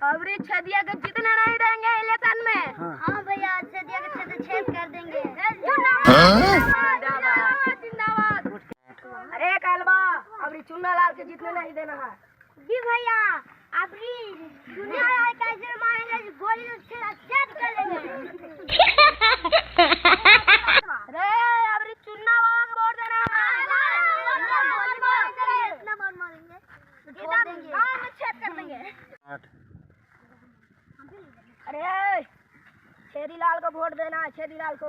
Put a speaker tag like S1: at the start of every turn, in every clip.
S1: अबरी छदिया के जितने नहीं देंगे इलेक्शन में।
S2: हाँ भैया, छदिया के छेद छेद कर देंगे।
S1: जिंदाबाद। अरे कलवा, अबरी चुन्ना लाल के जितने नहीं देना है।
S2: जी भैया, अबरी चुन्ना लाल कैसे मारेंगे, गोली से छेद कर देंगे।
S1: अरे अबरी चुन्ना वाला को वोट देना है।
S2: इतना मार मारेंगे,
S1: छेद कर देंगे। अरे छेदी लाल को वोट देना है, छेदी लाल को।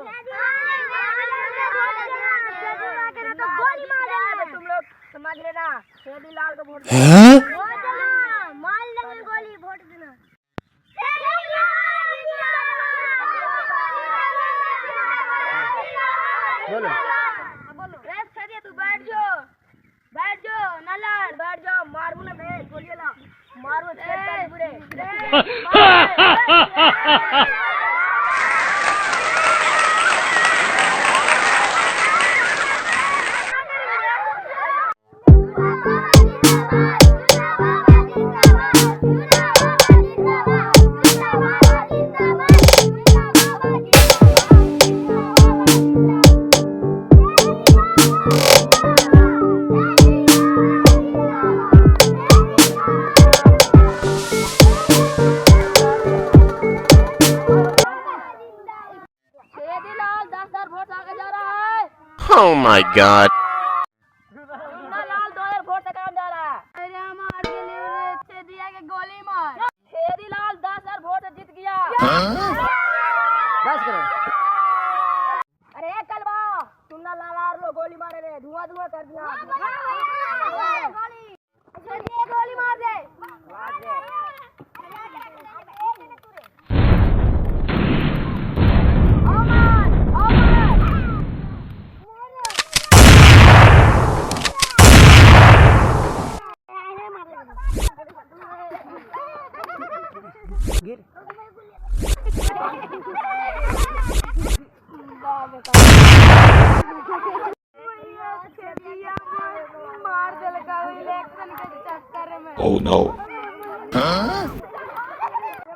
S2: तो गोली मारेंगे।
S1: तुम लोग समझ लेना, छेदी लाल को वोट
S2: मार लेंगे गोली, वोट देना।
S1: बोलो छेदी, तू बैठ जाओ ना लड़, बैठ जाओ। मारू ना मैं, गोली ला मारू बुरे।
S3: Oh my God!
S1: Lal 2000 vote से काम जा रहा है। अरे मार के लिए छेदिया के गोली मार। छेदी लाल 10,000 वोट से जीत गया।
S4: बस करो।
S1: अरे कलवा, चुन्ना लाल लो गोली मारे रे, धुआं धुआं कर दिया। गोली मार दे।
S4: गिर।
S1: मार देलका इलेक्शन के चक्कर में।
S3: Oh no!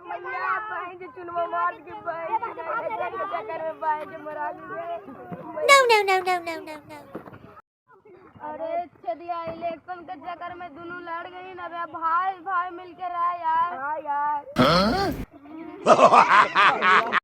S1: मैया बहन के चुनवा मार के बहन के चक्कर में बहन के मरा गए।
S2: No.
S1: अरे छदिया इलेक्शन के चक्कर में दोनों लड़ गई ना बे, भाई भाई मिलके रहा यार। हाँ यार।